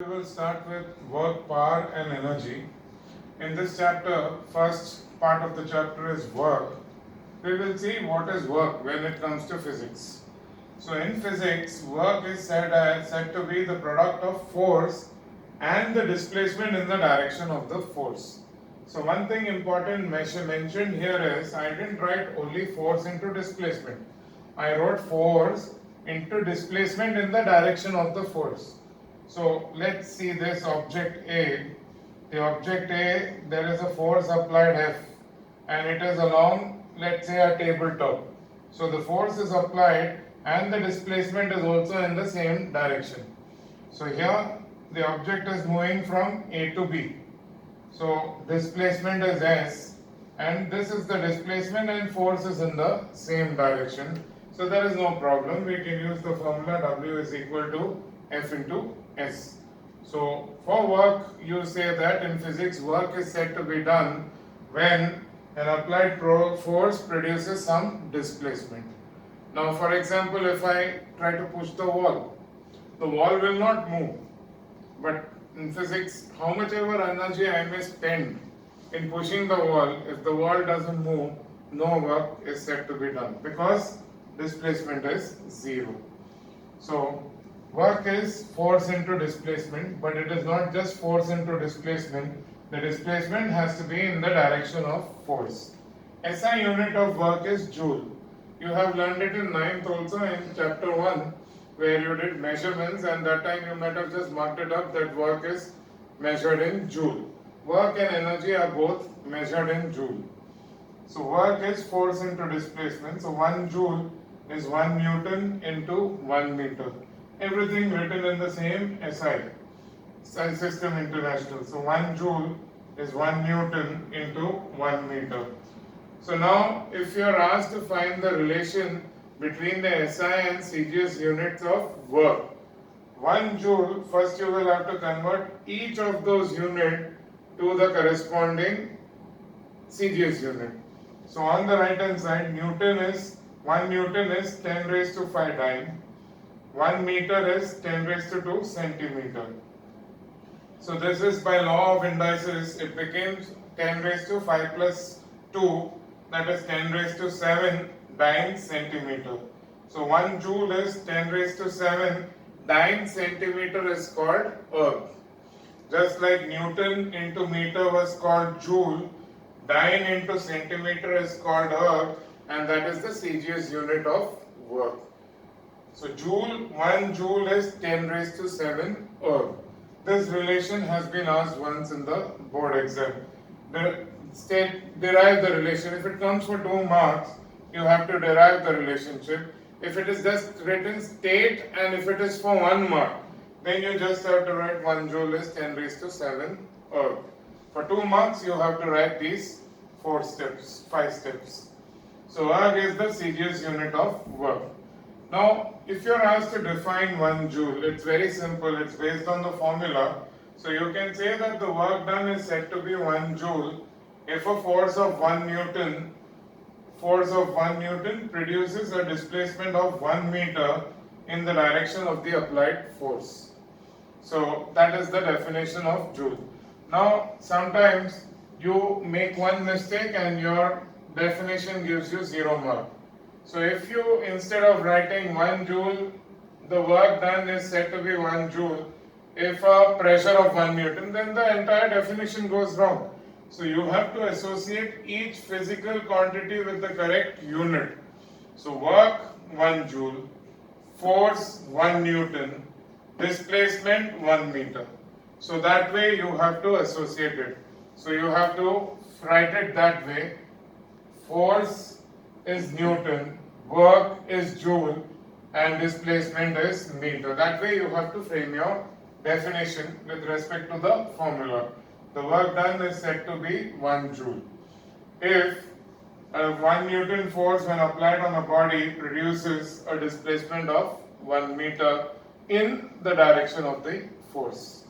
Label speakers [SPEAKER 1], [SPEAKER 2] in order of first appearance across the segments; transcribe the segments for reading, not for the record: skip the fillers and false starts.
[SPEAKER 1] We will start with work, power and energy. In this chapter, first part of the chapter is work. We will see what is work when it comes to physics. So in physics, work is said to be the product of force and the displacement in the direction of the force. So one thing important mentioned here is I didn't write only force into displacement. I wrote force into displacement in the direction of the force. So let's see this object A. The object A, there is a force applied F and it is along, let's say, a tabletop. So the force is applied and the displacement is also in the same direction. So here the object is moving from A to B. So displacement is S and this is the displacement and force is in the same direction. So there is no problem. We can use the formula W is equal to F into S. So for work, you say that in physics work is said to be done when an applied force produces some displacement. Now for example, if I try to push the wall will not move. But in physics, how much ever energy I may spend in pushing the wall, if the wall doesn't move, no work is said to be done because displacement is zero. So work is force into displacement, but it is not just force into displacement. The displacement has to be in the direction of force. SI unit of work is joule. You have learned it in 9th also in chapter 1 where you did measurements and that time you might have just marked it up that work is measured in joule. Work and energy are both measured in joule. So work is force into displacement. So 1 joule is 1 Newton into 1 meter. Everything written in the same SI System International. So 1 joule is 1 Newton into 1 meter. So now if you are asked to find the relation between the SI and CGS units of work, 1 joule, first you will have to convert each of those units to the corresponding CGS unit. So on the right hand side, 1 Newton is 10 raised to 5 dyne. 1 meter is 10 raised to 2 centimeter. So this is by law of indices, it becomes 10 raised to 5 plus 2, that is 10 raised to 7 dyne centimeter. So 1 joule is 10 raised to 7 dyne centimeter is called erg. Just like Newton into meter was called joule, dyne into centimeter is called erg, and that is the CGS unit of work. So 1 joule is 10 raised to 7 erg. This relation has been asked once in the board exam. Derive the relation. If it comes for 2 marks, you have to derive the relationship. If it is just written state and if it is for 1 mark, then you just have to write 1 joule is 10 raised to 7 erg. For 2 marks, you have to write these 5 steps. So erg is the CGS unit of work. Now, if you are asked to define 1 joule, it's very simple. It's based on the formula. So you can say that the work done is said to be 1 joule if a force of 1 Newton produces a displacement of 1 meter in the direction of the applied force. So that is the definition of joule. Now, sometimes you make one mistake and your definition gives you 0 mark. So if you, instead of writing 1 joule, the work done is said to be 1 joule, if a pressure of 1 Newton, then the entire definition goes wrong. So you have to associate each physical quantity with the correct unit. So work 1 joule, force 1 Newton, displacement 1 meter. So that way you have to associate it. So you have to write it that way. Force is Newton, work is joule, and displacement is meter. That way you have to frame your definition with respect to the formula. The work done is said to be 1 joule. If a 1 Newton force when applied on a body produces a displacement of 1 meter in the direction of the force.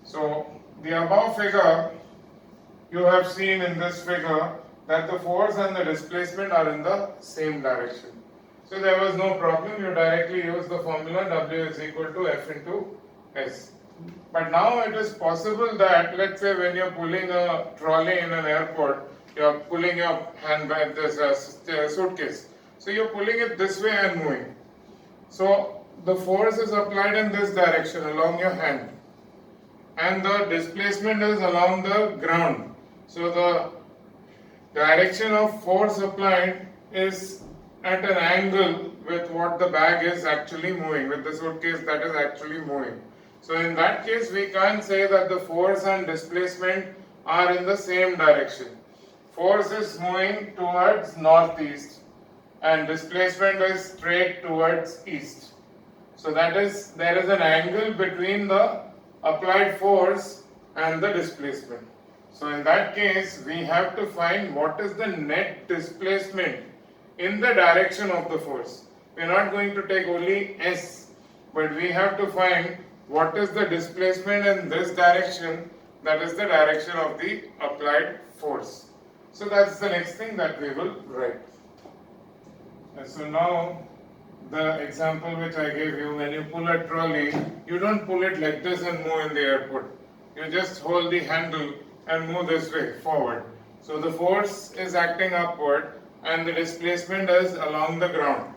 [SPEAKER 1] So the above figure, you have seen in this figure that the force and the displacement are in the same direction. So there was no problem, you directly use the formula W is equal to F into S. But now it is possible that, let's say, when you're pulling a trolley in an airport, you're pulling your handbag, there's a suitcase. So you're pulling it this way and moving. So the force is applied in this direction along your hand, and the displacement is along the ground. So the direction of force applied is at an angle with what the bag is actually moving, with the suitcase that is actually moving. So in that case, we can't say that the force and displacement are in the same direction. Force is moving towards northeast and displacement is straight towards east. So that is, there is an angle between the applied force and the displacement. So in that case, we have to find what is the net displacement in the direction of the force. We are not going to take only S, but we have to find what is the displacement in this direction, that is the direction of the applied force. So that's the next thing that we will write. And so now the example which I gave you, when you pull a trolley, you don't pull it like this and move in the airport. You just hold the handle and move this way forward. So the force is acting upward and the displacement is along the ground.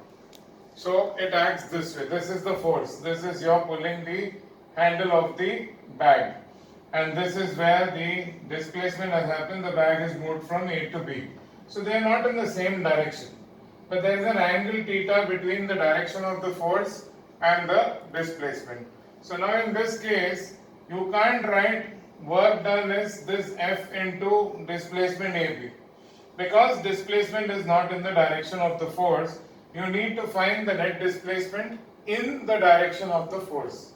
[SPEAKER 1] So it acts this way. This is the force. This is you're pulling the handle of the bag. And this is where the displacement has happened. The bag is moved from A to B. So they are not in the same direction. But there is an angle theta between the direction of the force and the displacement. So now in this case, you can't write work done is this F into displacement AB. Because displacement is not in the direction of the force, you need to find the net displacement in the direction of the force.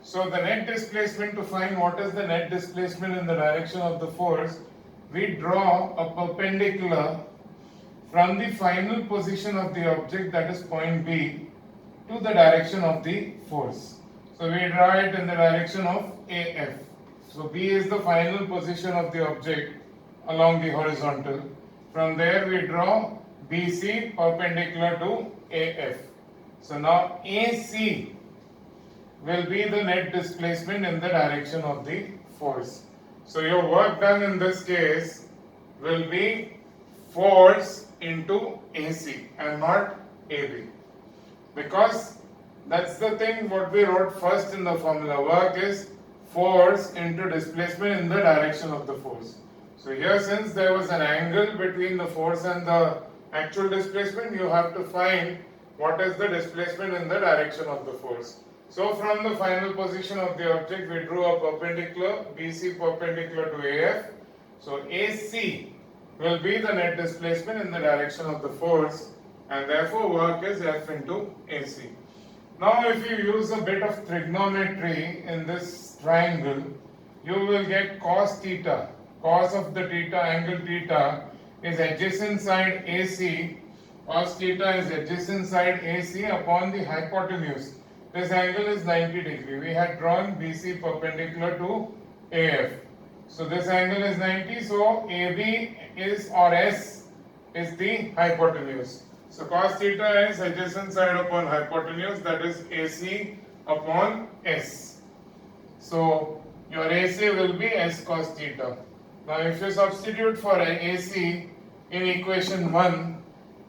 [SPEAKER 1] So the net displacement, to find what is the net displacement in the direction of the force, we draw a perpendicular from the final position of the object, that is point B, to the direction of the force. So we draw it in the direction of AF. So B is the final position of the object along the horizontal. From there we draw BC perpendicular to AF. So now AC will be the net displacement in the direction of the force. So your work done in this case will be force into AC and not AB. Because that's the thing what we wrote first in the formula. Work is force into displacement in the direction of the force. So here, since there was an angle between the force and the actual displacement, you have to find what is the displacement in the direction of the force. So from the final position of the object, we drew a perpendicular, BC perpendicular to AF. So AC will be the net displacement in the direction of the force, and therefore work is F into AC. Now if you use a bit of trigonometry in this triangle, you will get cos theta. Cos of the theta, angle theta, is adjacent side AC. Cos theta is adjacent side AC upon the hypotenuse. This angle is 90 degree. We had drawn BC perpendicular to AF. So this angle is 90. So AB is, or S is the hypotenuse. So cos theta is adjacent side upon hypotenuse, that is AC upon S. So your AC will be S cos theta. Now if you substitute for AC in equation 1,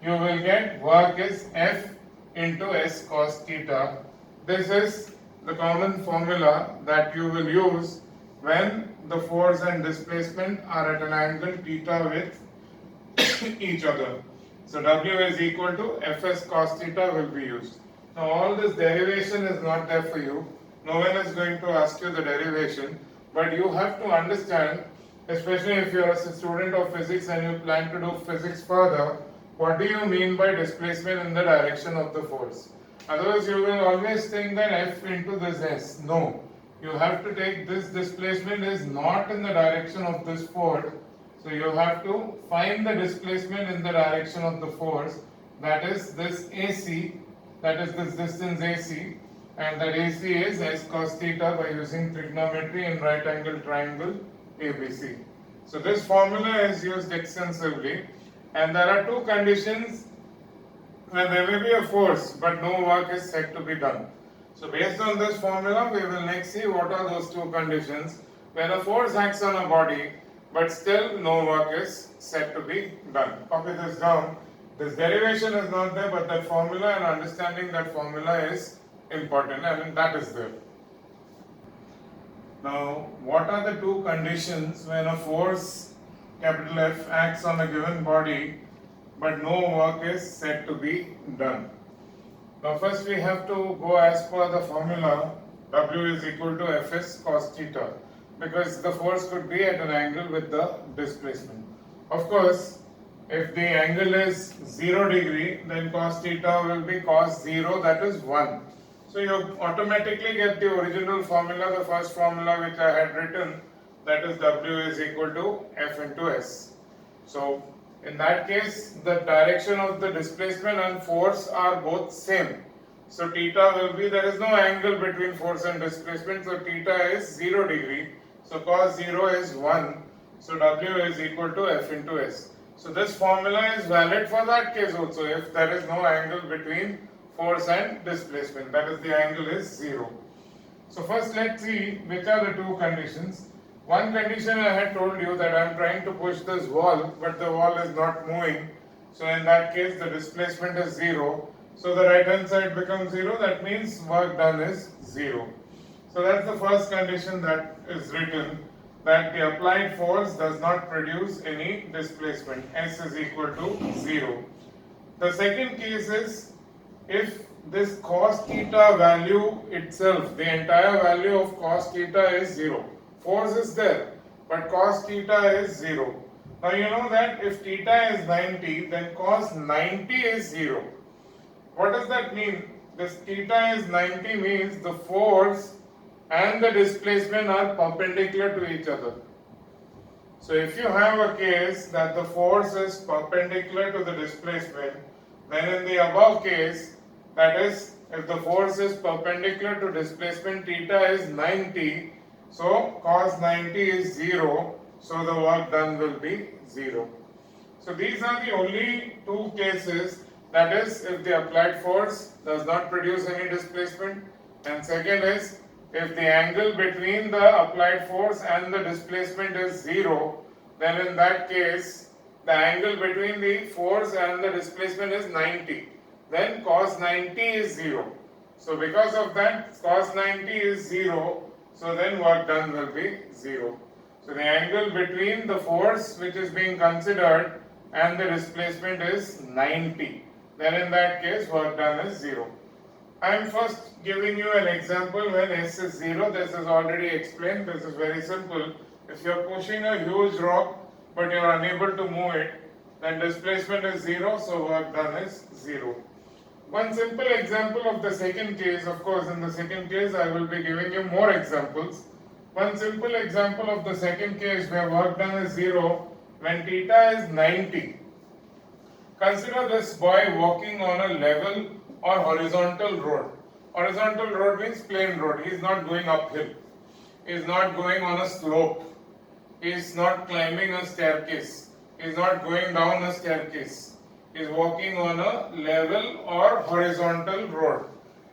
[SPEAKER 1] you will get work is F into S cos theta. This is the common formula that you will use when the force and displacement are at an angle theta with each other. So W is equal to Fs cos theta will be used. Now all this derivation is not there for you. No one is going to ask you the derivation, but you have to understand, especially if you are a student of physics and you plan to do physics further, what do you mean by displacement in the direction of the force? Otherwise you will always think that F into this S. No. You have to take this displacement is not in the direction of this force. So you have to find the displacement in the direction of the force, that is this AC, that is this distance AC, and that AC is S cos theta by using trigonometry in right angle triangle ABC. So this formula is used extensively, and there are two conditions when there may be a force but no work is said to be done. So based on this formula, we will next see what are those two conditions when a force acts on a body but still no work is said to be done. Copy this down. This derivation is not there, but that formula and understanding that formula is important, and that is there. Now, what are the two conditions when a force capital F acts on a given body but no work is said to be done? Now first we have to go as per the formula W is equal to Fs cos theta, because the force could be at an angle with the displacement. Of course, if the angle is 0 degree, then cos theta will be cos 0, that is 1. So you automatically get the original formula, the first formula which I had written, that is W is equal to F into S. So in that case, the direction of the displacement and force are both same. So theta will be, there is no angle between force and displacement, so theta is 0 degree. So cos 0 is 1. So W is equal to F into S. So this formula is valid for that case also, if there is no angle between force and displacement, that is the angle is 0. So first let's see which are the two conditions. One condition I had told you that I am trying to push this wall, but the wall is not moving. So in that case the displacement is 0. So the right hand side becomes 0, that means work done is 0. So that's the first condition that is written, that the applied force does not produce any displacement. S is equal to 0. The second case is if this cos theta value itself, the entire value of cos theta is 0. Force is there, but cos theta is 0. Now you know that if theta is 90, then cos 90 is 0. What does that mean? This theta is 90 means the force and the displacement are perpendicular to each other. So if you have a case that the force is perpendicular to the displacement, then in the above case, that is, if the force is perpendicular to displacement, theta is 90, so cos 90 is 0, so the work done will be 0. So these are the only two cases, that is, if the applied force does not produce any displacement, and second is if the angle between the applied force and the displacement is 0, then in that case the angle between the force and the displacement is 90. Then cos 90 is 0. So because of that, cos 90 is 0, so then work done will be 0. So the angle between the force which is being considered and the displacement is 90. Then in that case work done is 0. I am first giving you an example when S is 0. This is already explained. This is very simple. If you are pushing a huge rock but you are unable to move it, then displacement is 0, so work done is 0. One simple example of the second case, of course in the second case I will be giving you more examples. One simple example of the second case where work done is 0 when theta is 90. Consider this boy walking on a level or horizontal road. Horizontal road means plain road. He is not going uphill. He is not going on a slope. He is not climbing a staircase. He is not going down a staircase. He is walking on a level or horizontal road.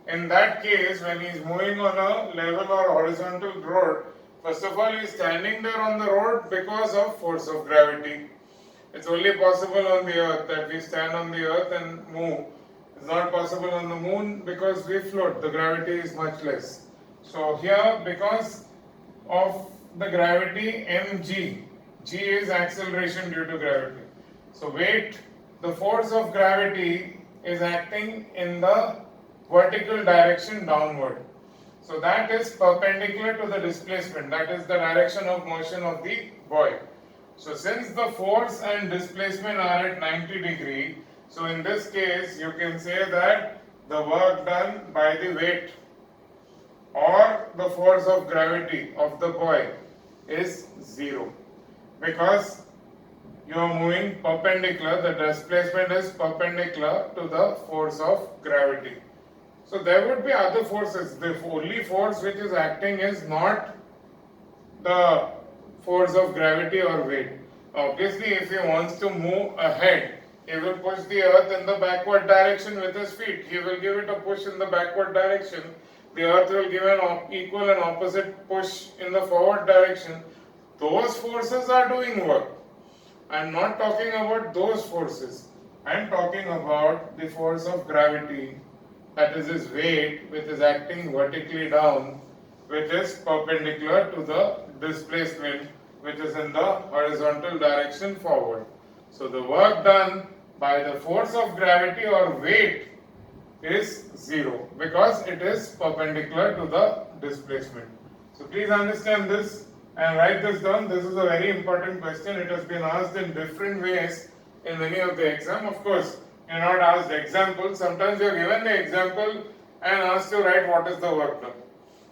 [SPEAKER 1] In that case, when he is moving on a level or horizontal road, first of all, he is standing there on the road because of force of gravity. It's only possible on the earth that we stand on the earth and move. It's not possible on the moon because we float. The gravity is much less. So here, because of the gravity mg, g is acceleration due to gravity. So weight, the force of gravity is acting in the vertical direction downward. So that is perpendicular to the displacement. That is the direction of motion of the boy. So since the force and displacement are at 90 degree, so in this case you can say that the work done by the weight or the force of gravity of the boy is 0, because you are moving perpendicular, the displacement is perpendicular to the force of gravity. So there would be other forces. The only force which is acting is not the force of gravity or weight. Obviously, if he wants to move ahead, he will push the earth in the backward direction with his feet. He will give it a push in the backward direction. the earth will give an equal and opposite push in the forward direction, those forces are doing work. I am not talking about those forces. I am talking about the force of gravity, that is its weight, which is acting vertically down, which is perpendicular to the displacement, which is in the horizontal direction forward. So the work done by the force of gravity or weight is zero because it is perpendicular to the displacement. So please understand this and write this down. This is a very important question. It has been asked in different ways in many of the exam. Of course, you are not asked examples. Sometimes you are given the example and asked to write what is the work done.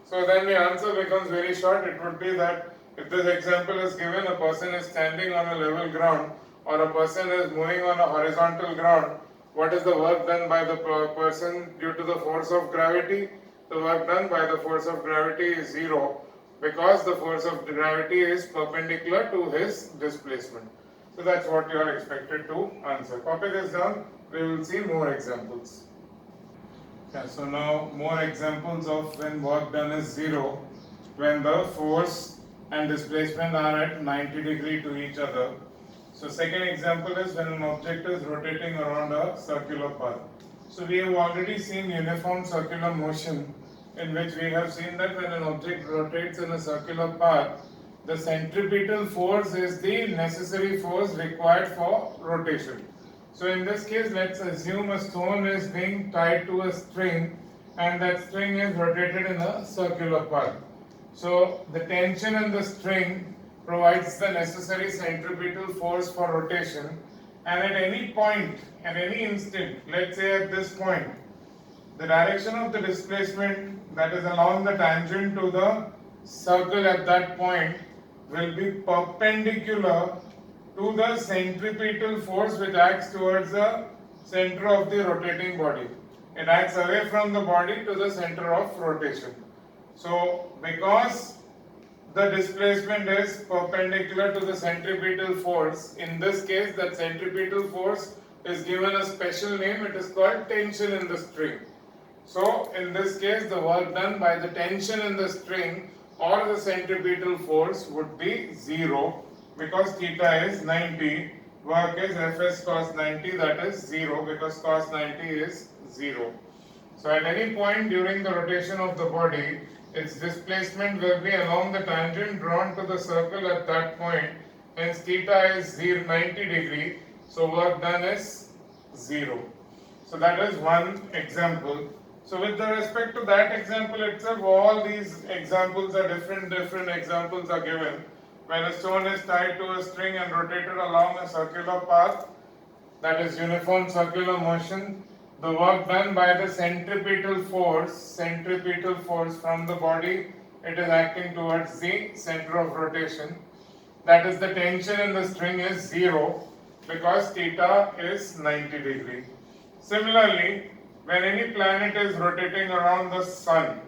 [SPEAKER 1] So then the answer becomes very short. It would be that if this example is given, a person is standing on a level ground or a person is moving on a horizontal ground, what is the work done by the person due to the force of gravity? The work done by the force of gravity is zero because the force of gravity is perpendicular to his displacement. So that's what you are expected to answer. Copy this down. We will see more examples. Yeah, so now more examples of when work done is zero, when the force and displacement are at 90 degree to each other. So second example is when an object is rotating around a circular path. So we have already seen uniform circular motion, in which we have seen that when an object rotates in a circular path, the centripetal force is the necessary force required for rotation. So in this case, let's assume a stone is being tied to a string and that string is rotated in a circular path. So the tension in the string provides the necessary centripetal force for rotation, and at any point, at any instant, let's say at this point, the direction of the displacement that is along the tangent to the circle at that point will be perpendicular to the centripetal force which acts towards the center of the rotating body. It acts away from the body to the center of rotation. So because the displacement is perpendicular to the centripetal force, in this case that centripetal force is given a special name, it is called tension in the string. So in this case the work done by the tension in the string or the centripetal force would be zero because theta is 90, work is Fs cos 90, that is 0 because cos 90 is 0. So at any point during the rotation of the body, its displacement will be along the tangent drawn to the circle at that point, hence theta is 90 degree, so work done is 0. So that is one example. So with respect to that example itself, all these examples are different examples are given. When a stone is tied to a string and rotated along a circular path, that is uniform circular motion, the work done by the centripetal force from the body, it is acting towards the center of rotation. That is the tension in the string is 0 because theta is 90 degree. Similarly, when any planet is rotating around the sun,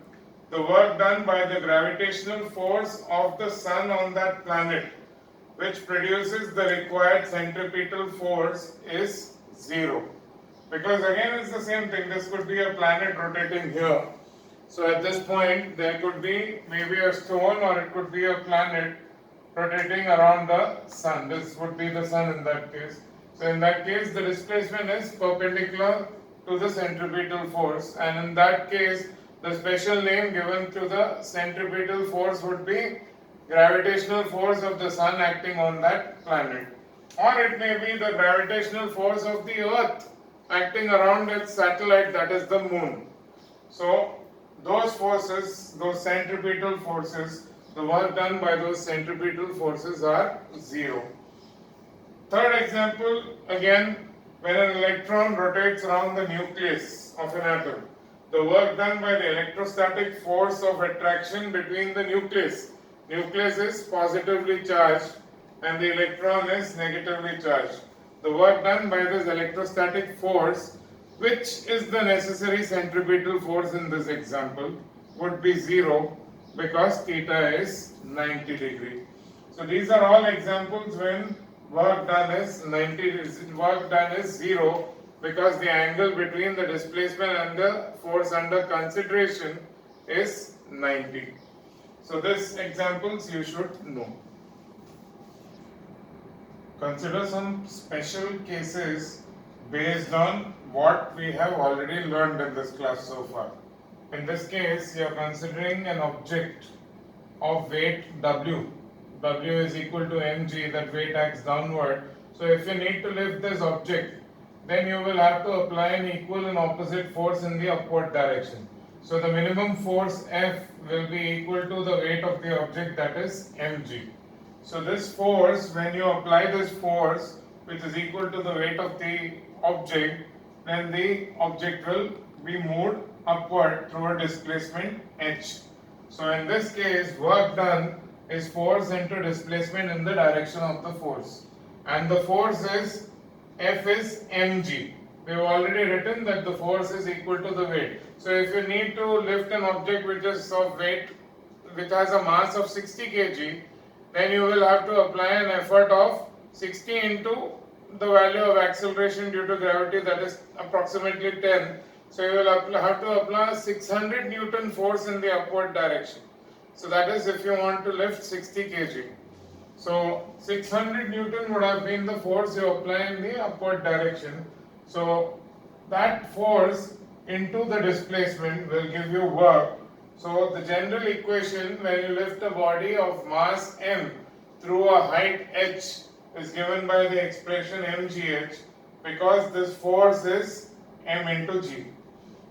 [SPEAKER 1] the work done by the gravitational force of the sun on that planet, which produces the required centripetal force, is 0. Because again it's the same thing, this could be a planet rotating here. So at this point there could be maybe a stone or it could be a planet rotating around the sun. This would be the sun in that case. So in that case the displacement is perpendicular to the centripetal force, and in that case the special name given to the centripetal force would be gravitational force of the sun acting on that planet. Or it may be the gravitational force of the earth acting around its satellite, that is the moon. So those forces, those centripetal forces, the work done by those centripetal forces are 0. Third example, again, when an electron rotates around the nucleus of an atom, the work done by the electrostatic force of attraction between the nucleus. Nucleus is positively charged and the electron is negatively charged. The work done by this electrostatic force, which is the necessary centripetal force in this example, would be 0 because theta is 90 degree. So these are all examples when work done is 0 because the angle between the displacement and the force under consideration is 90. So this examples you should know. Consider some special cases based on what we have already learned in this class so far. In this case, you are considering an object of weight W. W is equal to mg, that weight acts downward. So if you need to lift this object, then you will have to apply an equal and opposite force in the upward direction. So the minimum force F will be equal to the weight of the object, that is mg. So this force, when you apply this force, which is equal to the weight of the object, then the object will be moved upward through a displacement h. So in this case, work done is force into displacement in the direction of the force. And the force is, F is mg. We have already written that the force is equal to the weight. So if you need to lift an object which is of weight, which has a mass of 60 kg, then you will have to apply an effort of 60 into the value of acceleration due to gravity, that is approximately 10. So you will have to apply 600 Newton force in the upward direction. So that is if you want to lift 60 kg. So 600 Newton would have been the force you apply in the upward direction. So that force into the displacement will give you work. So the general equation when you lift a body of mass m through a height h is given by the expression mgh, because this force is m into g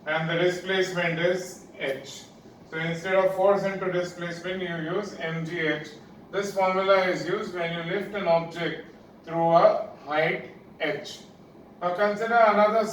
[SPEAKER 1] and the displacement is h. So instead of force into displacement you use mgh. This formula is used when you lift an object through a height h. Now consider another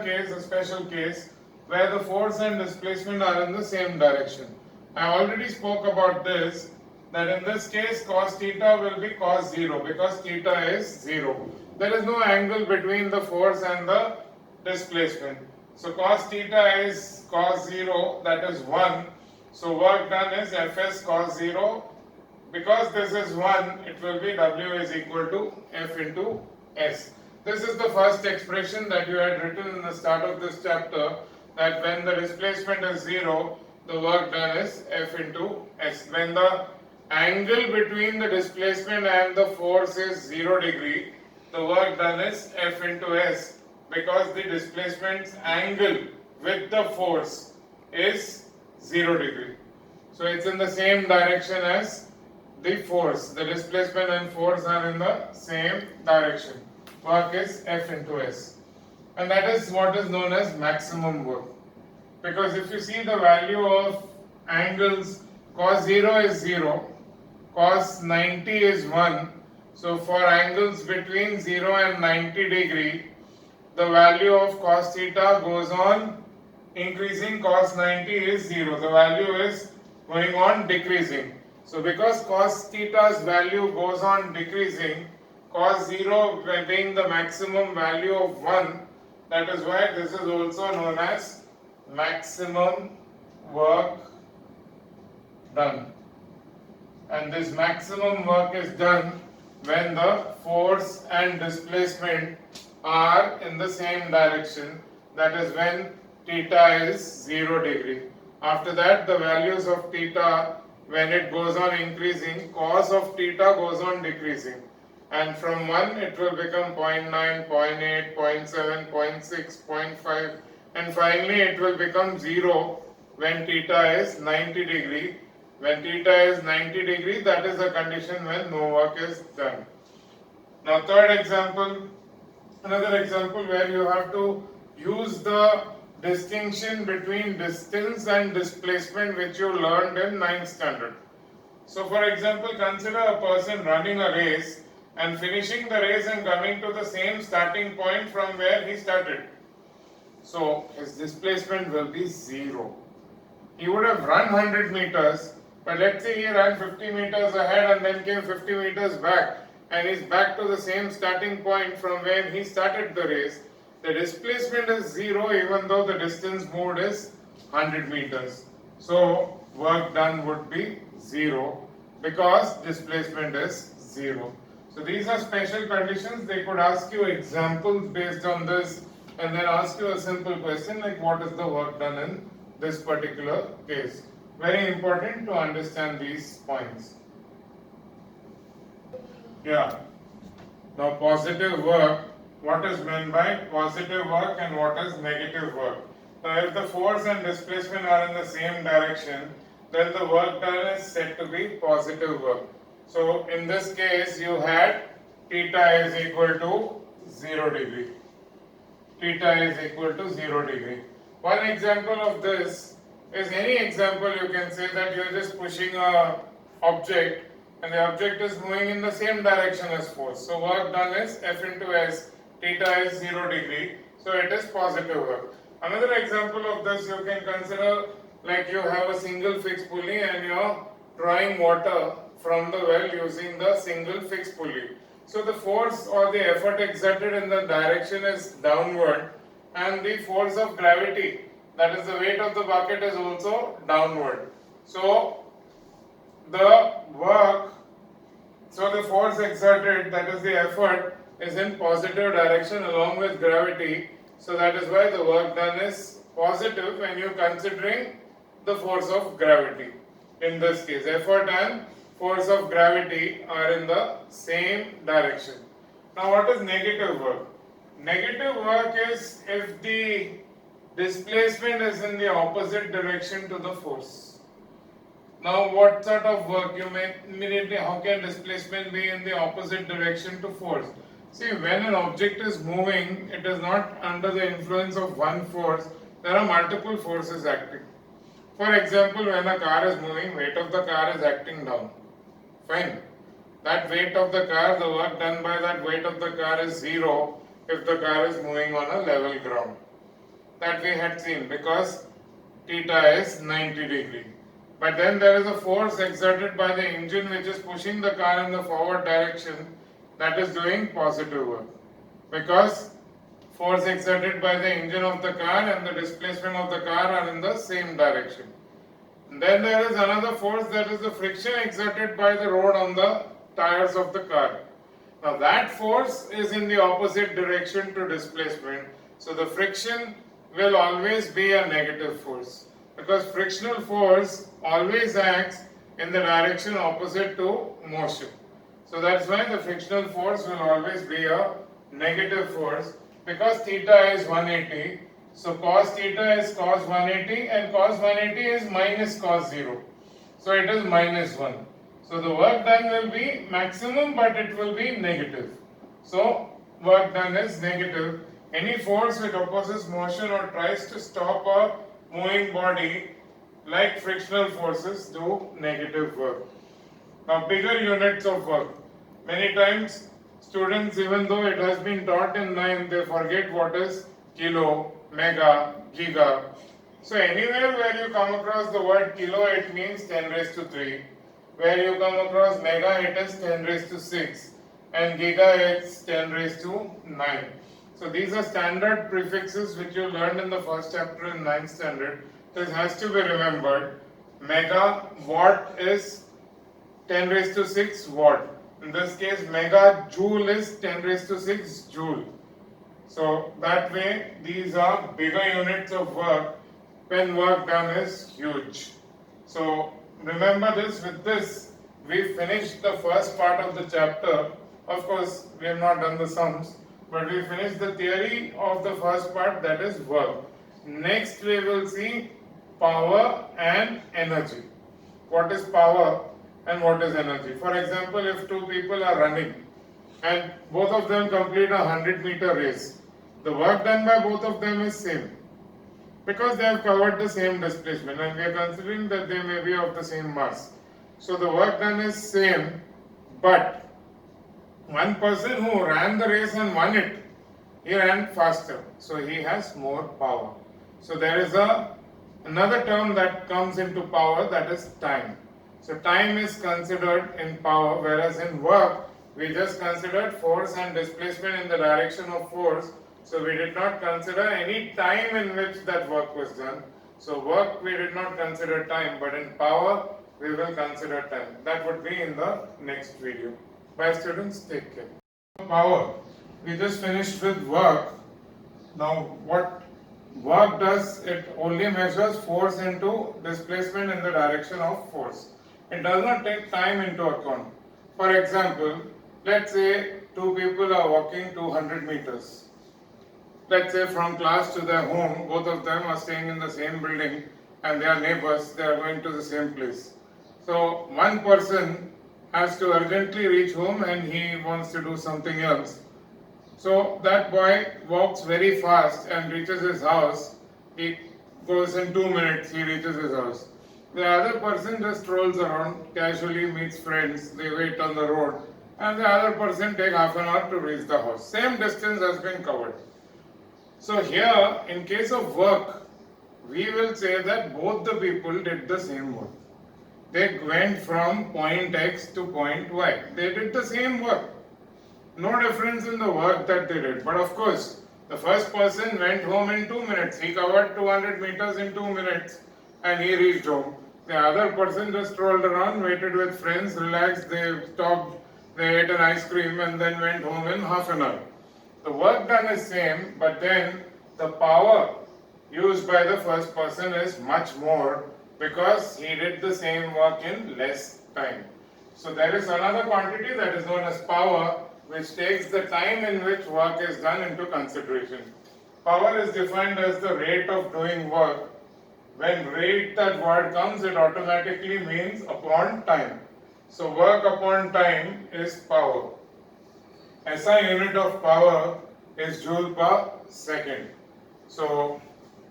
[SPEAKER 1] case, a special case, where the force and displacement are in the same direction. I already spoke about this, that in this case cos theta will be cos 0 because theta is 0. There is no angle between the force and the displacement. So cos theta is cos 0, that is 1. So work done is Fs cos 0. Because this is 1, it will be W is equal to F into S. This is the first expression that you had written in the start of this chapter, that when the displacement is 0, the work done is F into S. When the angle between the displacement and the force is 0 degree, the work done is F into S, because the displacement's angle with the force is 0 degree. So it's in the same direction as the force. The displacement and force are in the same direction. Work is F into S. And that is what is known as maximum work. Because if you see the value of angles, cos 0 is 0, cos 90 is 1. So for angles between 0 and 90 degree, the value of cos theta goes on increasing, cos 90 is 0. The value is going on decreasing. So because cos theta's value goes on decreasing, cos 0 being the maximum value of 1, that is why this is also known as maximum work done. And this maximum work is done when the force and displacement are in the same direction, that is when theta is 0 degree. After that, the values of theta, when it goes on increasing, cos of theta goes on decreasing. And from 1 it will become 0.9, 0.8, 0.7, 0.6, 0.5, and finally it will become 0 when theta is 90 degree. When theta is 90 degree, that is the condition when no work is done. Now third example, another example where you have to use the distinction between distance and displacement which you learned in 9th standard. So for example, consider a person running a race and finishing the race and coming to the same starting point from where he started. So his displacement will be 0. He would have run 100 meters, but let's say he ran 50 meters ahead and then came 50 meters back, and is back to the same starting point from where he started the race. The displacement is 0 even though the distance moved is 100 meters. So work done would be 0 because displacement is 0. So these are special conditions. They could ask you examples based on this and then ask you a simple question like what is the work done in this particular case. Very important to understand these points. Yeah. Now positive work, what is meant by positive work and what is negative work? Now if the force and displacement are in the same direction, then the work done is said to be positive work. So in this case you had theta is equal to 0 degree. Theta is equal to 0 degree. One example of this is any example you can say that you are just pushing a object and the object is moving in the same direction as force. So work done is F into S, theta is 0 degree, so it is positive work. Another example of this you can consider like you have a single fixed pulley and you are drawing water from the well using the single fixed pulley. So the force or the effort exerted in the direction is downward and the force of gravity, that is the weight of the bucket, is also downward. So the force exerted, that is the effort, is in positive direction along with gravity. So that is why the work done is positive when you are considering the force of gravity. In this case, effort and force of gravity are in the same direction. Now what is negative work? Negative work is if the displacement is in the opposite direction to the force. Now what sort of work you may immediately, how can displacement be in the opposite direction to force? See, when an object is moving, it is not under the influence of one force, there are multiple forces acting. For example, when a car is moving, weight of the car is acting down. Fine. That weight of the car, the work done by that weight of the car is 0 if the car is moving on a level ground. That we had seen because theta is 90 degree. But then there is a force exerted by the engine which is pushing the car in the forward direction, that is doing positive work. Because force exerted by the engine of the car and the displacement of the car are in the same direction. And then there is another force, that is the friction exerted by the road on the tires of the car. Now that force is in the opposite direction to displacement. So the friction will always be a negative force. Because frictional force always acts in the direction opposite to motion. So that's why the frictional force will always be a negative force. Because theta is 180, so cos theta is cos 180 and cos 180 is minus cos 0. So it is minus 1. So the work done will be maximum but it will be negative. So work done is negative. Any force which opposes motion or tries to stop a moving body like frictional forces do negative work. Now bigger units of work. Many times students, even though it has been taught in 9th, they forget what is kilo, mega, giga. So anywhere where you come across the word kilo, it means 10 raised to 3. Where you come across mega, it is 10 raised to 6. And giga is 10 raised to 9. So these are standard prefixes which you learned in the first chapter in 9th standard. This has to be remembered. Mega watt is 10 raised to 6 watt. In this case, mega joule is 10 raised to 6 joule. So that way, these are bigger units of work when work done is huge. So remember this. With this, we finished the first part of the chapter. Of course, we have not done the sums, but we finished the theory of the first part, that is work. Next, we will see power and energy. What is power and what is energy? For example, if two people are running and both of them complete a 100-meter race, the work done by both of them is same because they have covered the same displacement and we are considering that they may be of the same mass. So the work done is same, but one person who ran the race and won it, he ran faster, so he has more power. So there is another term that comes into power, that is time. So time is considered in power, whereas in work we just considered force and displacement in the direction of force. So we did not consider any time in which that work was done. So work we did not consider time, but in power we will consider time. That would be in the next video. Bye students, take care. Power. We just finished with work. Now what work does, it only measures force into displacement in the direction of force. It does not take time into account. For example, let's say two people are walking 200 meters. Let's say from class to their home, both of them are staying in the same building and they are neighbors, they are going to the same place. So one person has to urgently reach home and he wants to do something else. So that boy walks very fast and reaches his house. He goes in 2 minutes, he reaches his house. The other person just strolls around, casually meets friends, they wait on the road, and the other person takes half an hour to reach the house. Same distance has been covered. So here, in case of work, we will say that both the people did the same work. They went from point X to point Y. They did the same work. No difference in the work that they did. But of course, the first person went home in 2 minutes. He covered 200 meters in 2 minutes and he reached home. The other person just strolled around, waited with friends, relaxed, they talked, they ate an ice cream and then went home in half an hour. The work done is same, but then the power used by the first person is much more because he did the same work in less time. So there is another quantity that is known as power, which takes the time in which work is done into consideration. Power is defined as the rate of doing work. When rate that word comes, it automatically means upon time. So work upon time is power. SI unit of power is joule per second. So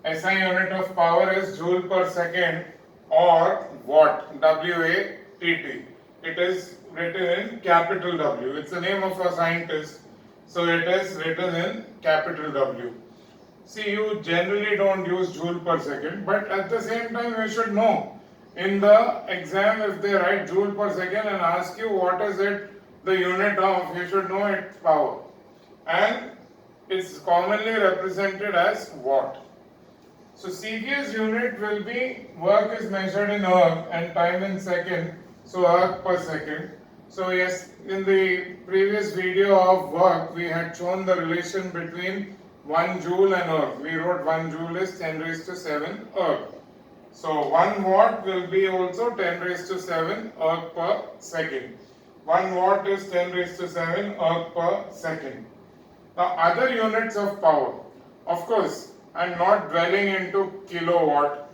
[SPEAKER 1] SI unit of power is joule per second or watt, W-A-T-T. It is written in capital W. It's the name of a scientist, so it is written in capital W. See, you generally don't use joule per second, but at the same time you should know. In the exam, if they write joule per second and ask you what is it the unit of, you should know its power. And it's commonly represented as watt. So CGS unit will be work is measured in erg and time in second, so erg per second. So yes, in the previous video of work, we had shown the relation between 1 joule and erg. We wrote 1 joule is 10 raised to 7 erg. So 1 watt will be also 10 raised to 7 erg per second. 1 watt is 10 raised to 7 erg per second. Now other units of power. Of course, I'm not dwelling into kilowatt.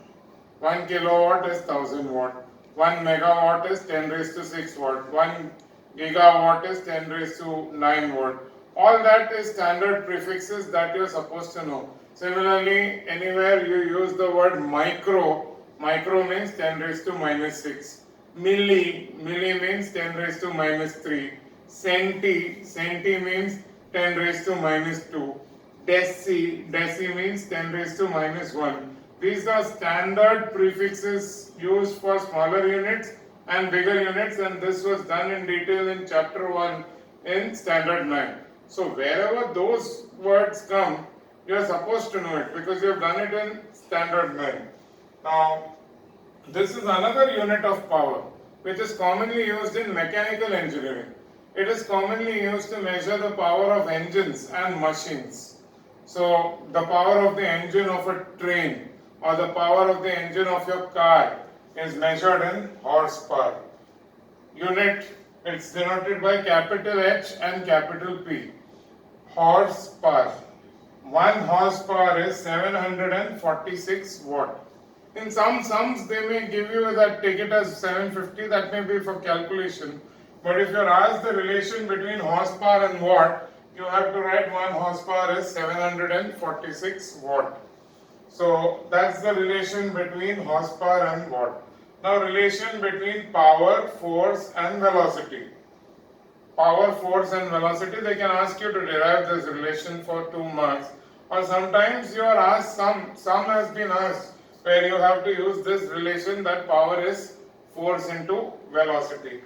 [SPEAKER 1] 1 kilowatt is 1000 watt. 1 megawatt is 10 raised to 6 watt. 1 gigawatt is 10 raised to 9 watt. All that is standard prefixes that you're supposed to know. Similarly, anywhere you use the word micro, micro means 10 raised to minus 6. Milli means 10 raised to minus 3. Centi means 10 raised to minus 2. Deci means 10 raised to minus 1. These are standard prefixes used for smaller units and bigger units, and this was done in detail in chapter 1 in standard 9. So wherever those words come, you are supposed to know it because you have done it in standard 9. Now, this is another unit of power which is commonly used in mechanical engineering. It is commonly used to measure the power of engines and machines. So the power of the engine of a train or the power of the engine of your car is measured in horsepower. Unit, it's denoted by capital H and capital P. Horsepower. 1 horsepower is 746 watt. In some sums they may give you that, take it as 750, that may be for calculation. But if you're asked the relation between horsepower and watt, you have to write 1 horsepower is 746 watt. So that's the relation between horsepower and watt. Now relation between power, force and velocity. Power, force and velocity, they can ask you to derive this relation for 2 marks. Or sometimes you are asked, some has been asked where you have to use this relation that power is force into velocity.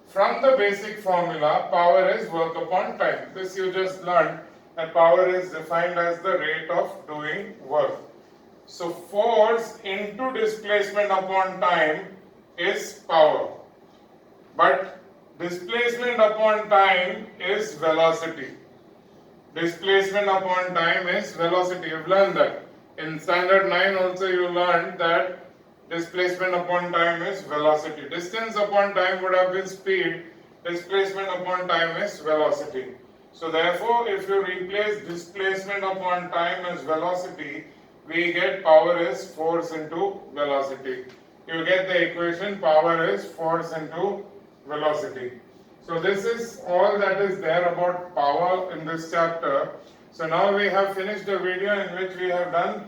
[SPEAKER 1] From the basic formula, power is work upon time. This you just learned, that power is defined as the rate of doing work. So force into displacement upon time is power. But displacement upon time is velocity. Displacement upon time is velocity. You've learned that. In standard 9 also you learned that displacement upon time is velocity. Distance upon time would have been speed, displacement upon time is velocity. So therefore, if you replace displacement upon time as velocity, we get power is force into velocity. You get the equation power is force into velocity. So this is all that is there about power in this chapter. So now we have finished a video in which we have done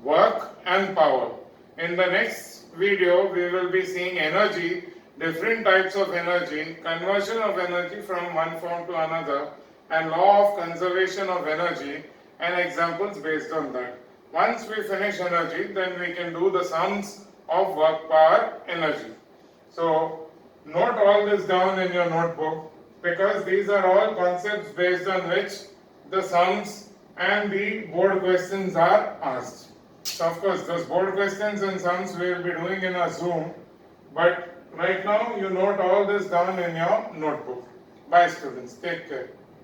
[SPEAKER 1] work and power. In the next video, we will be seeing energy, different types of energy, conversion of energy from one form to another, and law of conservation of energy, and examples based on that. Once we finish energy, then we can do the sums of work, power, energy. So note all this down in your notebook, because these are all concepts based on which the sums and the board questions are asked. So of course those board questions and sums we will be doing in a Zoom, but right now you note all this down in your notebook. Bye students, take care.